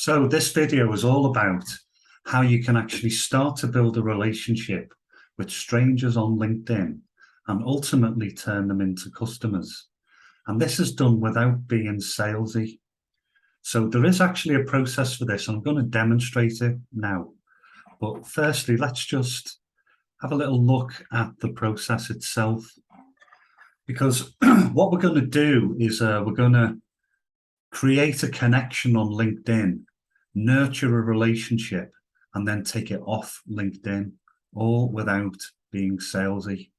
So this video is all about how you can actually start to build a relationship with strangers on LinkedIn and ultimately turn them into customers. And this is done without being salesy. So there is actually a process for this. I'm going to demonstrate it now. But firstly, let's just have a little look at the process itself. Because what we're going to do is we're going to create a connection on LinkedIn, nurture a relationship, and then take it off LinkedIn, all without being salesy.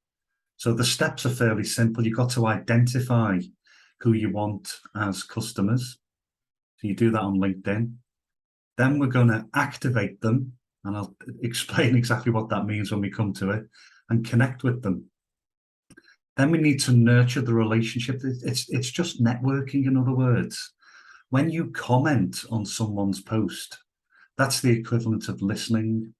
So the steps are fairly simple. You've got to identify who you want as customers. So you do that on LinkedIn. Then we're going to activate them, and I'll explain exactly what that means when we come to it, and connect with them. Then we need to nurture the relationship. It's just networking, in other words. When you comment on someone's post, that's the equivalent of listening.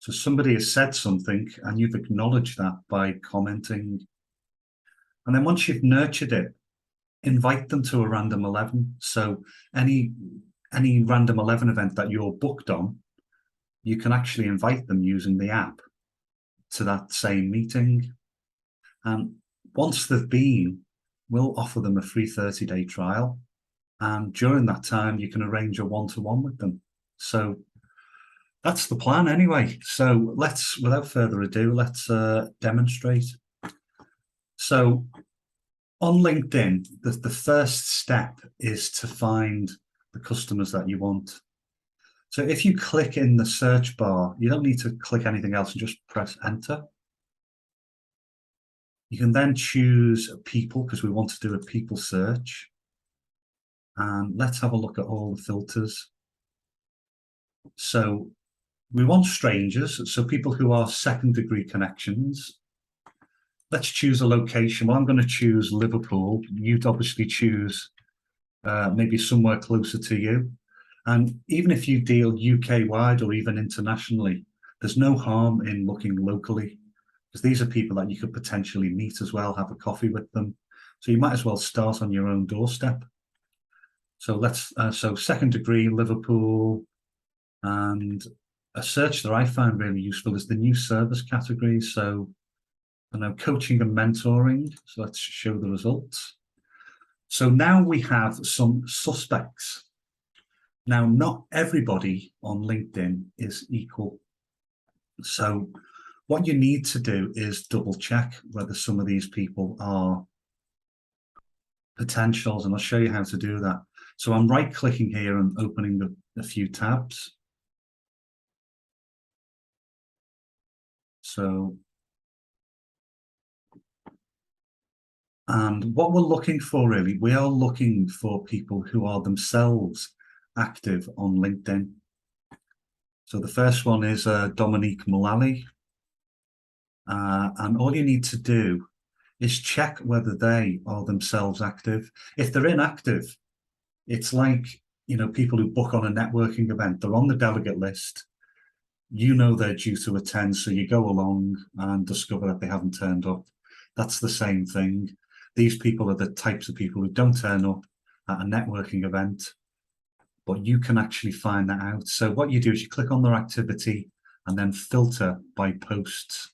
So somebody has said something and you've acknowledged that by commenting. And then once you've nurtured it, invite them to a random 11. So any random 11 event that you're booked on, you can actually invite them using the app to that same meeting. And once they've been, we'll offer them a free 30-day trial. And during that time, you can arrange a one-to-one with them. So that's the plan anyway. So without further ado, let's demonstrate. So on LinkedIn, the first step is to find the customers that you want. So if you click in the search bar, you don't need to click anything else and just press enter. You can then choose people because we want to do a people search. And let's have a look at all the filters. So we want strangers, so people who are second-degree connections. Let's choose a location. Well, I'm going to choose Liverpool. You'd obviously choose maybe somewhere closer to you. And even if you deal UK-wide or even internationally, there's no harm in looking locally, because these are people that you could potentially meet as well, have a coffee with them. So you might as well start on your own doorstep. So so second degree, Liverpool, and a search that I find really useful is the new service category. So I know coaching and mentoring. So let's show the results. So now we have some suspects. Now, not everybody on LinkedIn is equal. So what you need to do is double check whether some of these people are potentials, and I'll show you how to do that. So I'm right clicking here and opening a few tabs. So, and what we're looking for really, we are looking for people who are themselves active on LinkedIn. So the first one is Dominique Mullally. And all you need to do is check whether they are themselves active. If they're inactive, it's like, you know, people who book on a networking event, they're on the delegate list. You know they're due to attend, so you go along and discover that they haven't turned up. That's the same thing. These people are the types of people who don't turn up at a networking event, but you can actually find that out. So what you do is you click on their activity and then filter by posts.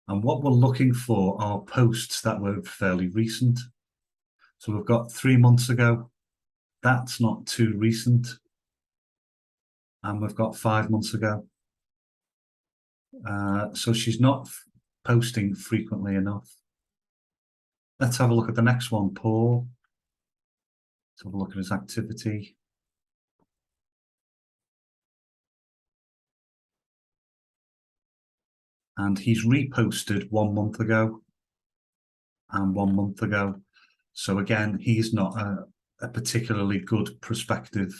And what we're looking for are posts that were fairly recent. So we've got 3 months ago. That's not too recent. And we've got 5 months ago. So she's not posting frequently enough. Let's have a look at the next one, Paul. Let's have a look at his activity. And he's reposted 1 month ago and 1 month ago. So again, he's not a particularly good prospective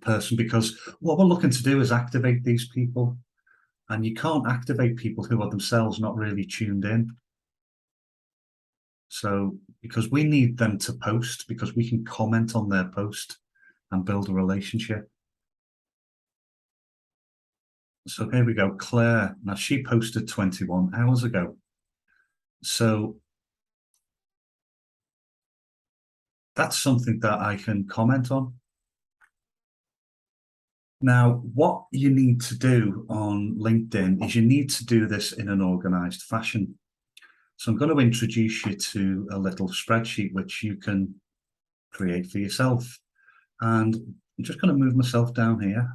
person, because what we're looking to do is activate these people. And you can't activate people who are themselves not really tuned in. So because we need them to post, because we can comment on their post and build a relationship. So here we go, Claire. Now she posted 21 hours ago. So that's something that I can comment on. Now, what you need to do on LinkedIn is you need to do this in an organized fashion. So I'm going to introduce you to a little spreadsheet which you can create for yourself. And I'm just going to move myself down here.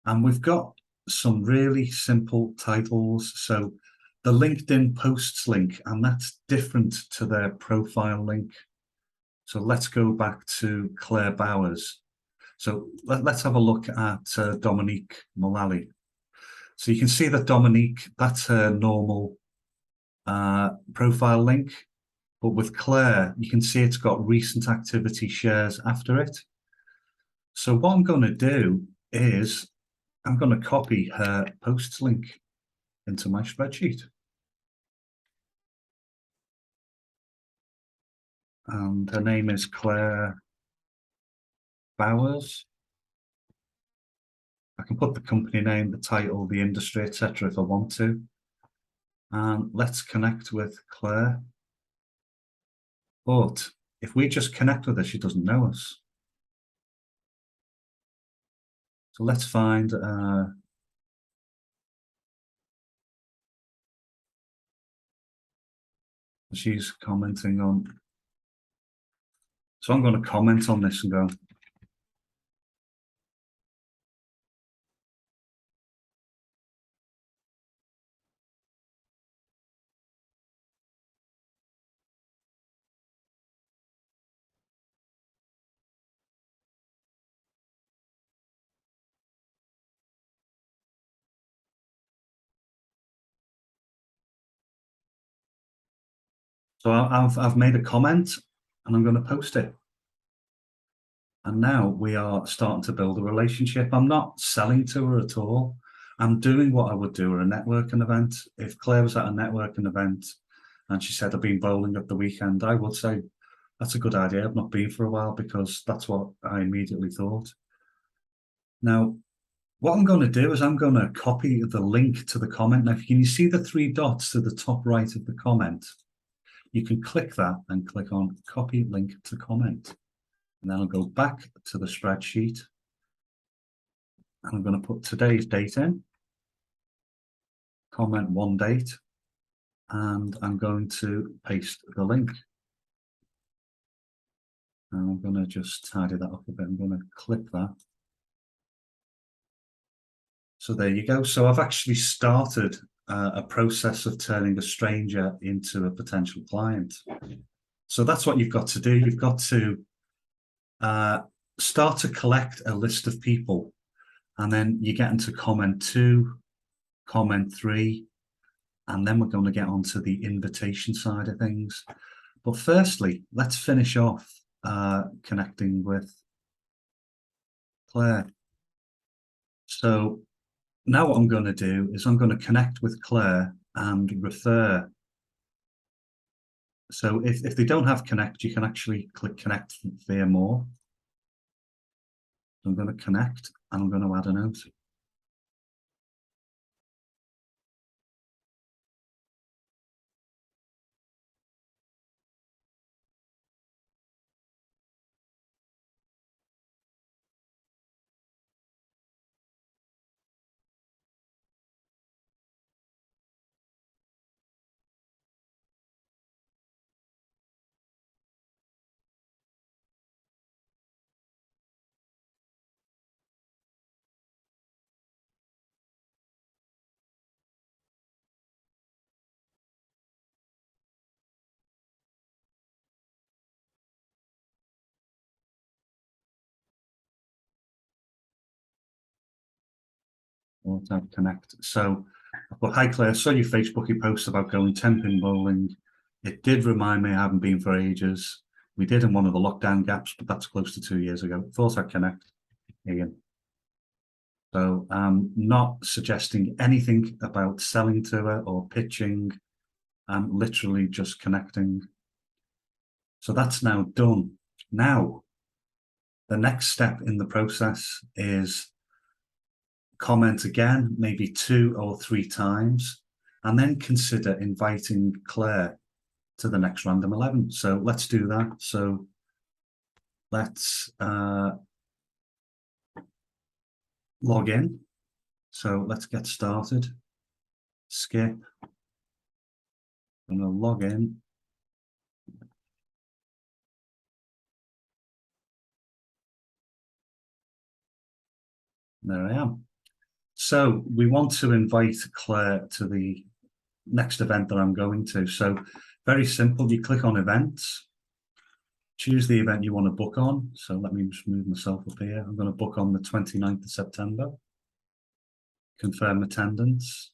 And we've got some really simple titles. So the LinkedIn posts link, and that's different to their profile link. So let's go back to Claire Bowers. So let's have a look at Dominique Mullally. So you can see that Dominique, that's her normal profile link. But with Claire, you can see it's got recent activity shares after it. So what I'm going to do is I'm going to copy her posts link into my spreadsheet. And her name is Claire Bowers. I can put the company name, the title, the industry, etc. if I want to. And let's connect with Claire. But if we just connect with her, she doesn't know us. So let's find she's commenting on. So I'm going to comment on this and go, so I've made a comment and I'm going to post it. And now we are starting to build a relationship. I'm not selling to her at all. I'm doing what I would do at a networking event. If Claire was at a networking event and she said, I've been bowling at the weekend, I would say, that's a good idea. I've not been for a while, because that's what I immediately thought. Now, what I'm going to do is I'm going to copy the link to the comment. Now, can you see the three dots to the top right of the comment? You can click that and click on copy link to comment. And then I'll go back to the spreadsheet. And I'm going to put today's date in, comment one date, and I'm going to paste the link. And I'm going to just tidy that up a bit. I'm going to click that. So there you go. So I've actually started a process of turning a stranger into a potential client. So that's what you've got to do. You've got to start to collect a list of people, and then you get into comment 2, comment 3, and then we're going to get onto the invitation side of things. But firstly, let's finish off connecting with Claire. So now what I'm going to do is I'm going to connect with Claire and refer. So if they don't have connect, you can actually click connect via more. So I'm going to connect and I'm going to add a note. Or type connect. So I put, hi Claire, saw your Facebooky post about going 10-pin bowling. It did remind me I haven't been for ages. We did in one of the lockdown gaps, but that's close to 2 years ago. Thought I'd connect, Ian. So I'm not suggesting anything about selling to her or pitching. I'm literally just connecting. So that's now done. Now, the next step in the process is comment again, maybe 2 or 3 times, and then consider inviting Claire to the next Random 11. So let's do that. So let's log in. So let's get started. Skip. I'm going to log in. There I am. So we want to invite Claire to the next event that I'm going to. So very simple, you click on events, choose the event you want to book on. So let me just move myself up here. I'm going to book on the 29th of September. Confirm attendance.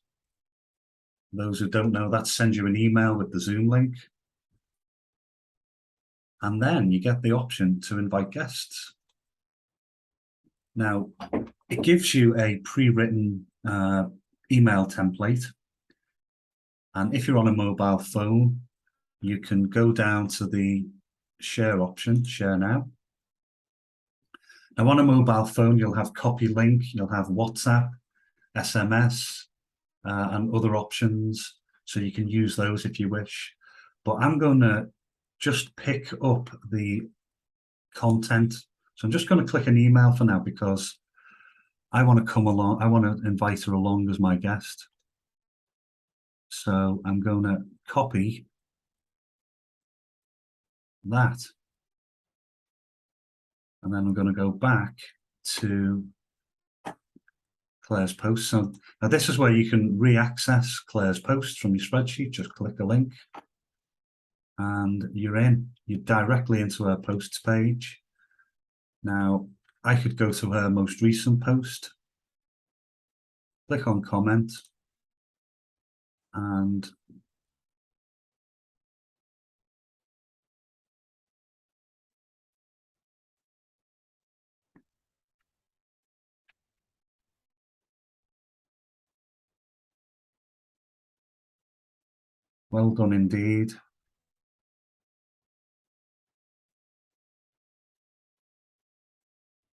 Those who don't know, that sends you an email with the Zoom link. And then you get the option to invite guests. Now, it gives you a pre-written email template. And if you're on a mobile phone, you can go down to the share option, share now. Now on a mobile phone, you'll have copy link, you'll have WhatsApp, SMS, and other options. So you can use those if you wish. But I'm going to just pick up the content. So I'm just going to click an email for now because I want to come along. I want to invite her along as my guest. So I'm going to copy that. And then I'm going to go back to Claire's post. So now this is where you can re-access Claire's posts from your spreadsheet. Just click a link and you're in. You're directly into her posts page. Now I could go to her most recent post, click on comment, and well done indeed.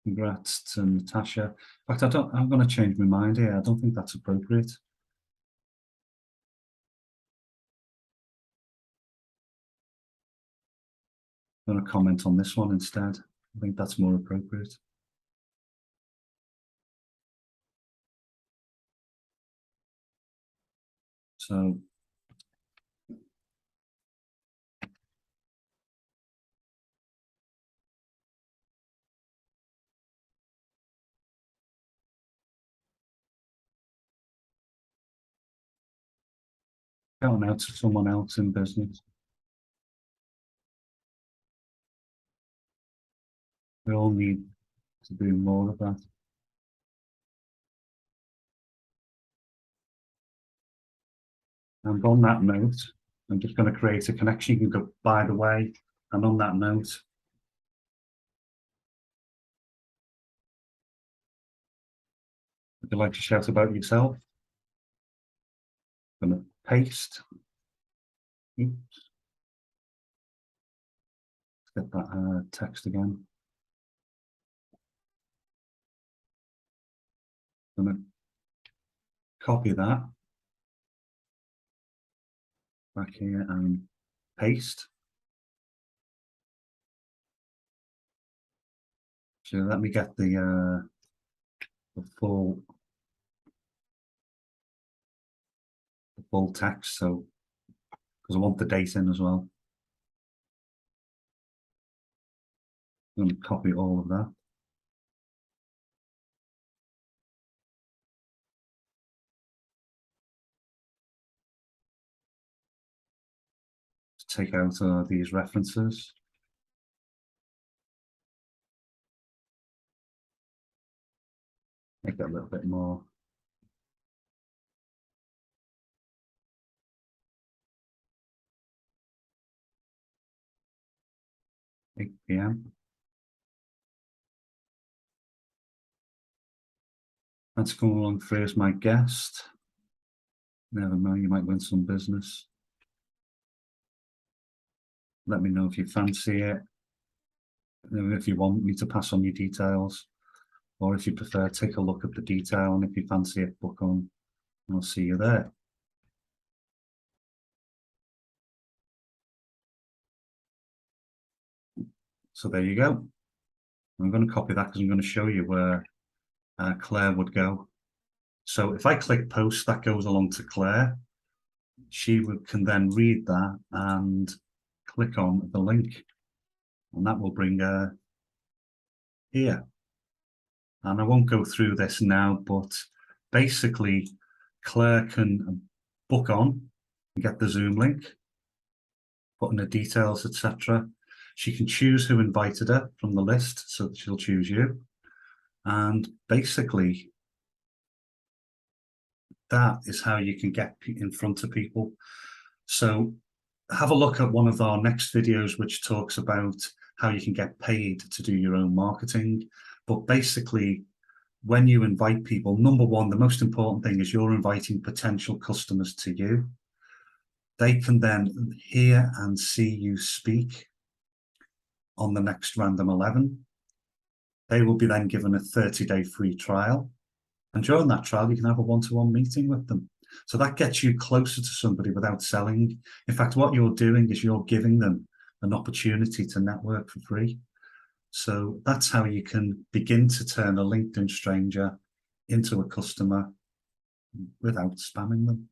Congrats to Natasha. In fact, I'm going to change my mind here. I don't think that's appropriate. I'm going to comment on this one instead. I think that's more appropriate. So going out to someone else in business. We all need to do more of that. And on that note, I'm just going to create a connection. You can go, by the way, and on that note, would you like to shout about yourself? I'm going to paste. Oops. Let's get that text again. I'm going to copy that back here and paste. So let me get the full text. So because I want the date in as well. I'm going to copy all of that. Take out these references. Make that a little bit more. $8 p.m. Let's come along first, my guest. Never mind, you might win some business. Let me know if you fancy it. If you want me to pass on your details, or if you prefer, take a look at the detail, and if you fancy it, book on. I'll see you there. So there you go. I'm going to copy that because I'm going to show you where Claire would go. So if I click post, that goes along to Claire. Can then read that and click on the link, and that will bring her here. And I won't go through this now, but basically Claire can book on and get the Zoom link, put in the details, etc. She can choose who invited her from the list, so that she'll choose you. And basically, that is how you can get in front of people. So have a look at one of our next videos, which talks about how you can get paid to do your own marketing. But basically, when you invite people, number one, the most important thing is you're inviting potential customers to you. They can then hear and see you speak on the next Random 11. They will be then given a 30-day free trial. And during that trial, you can have a one-to-one meeting with them. So that gets you closer to somebody without selling. In fact, what you're doing is you're giving them an opportunity to network for free. So that's how you can begin to turn a LinkedIn stranger into a customer without spamming them.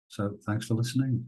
So thanks for listening.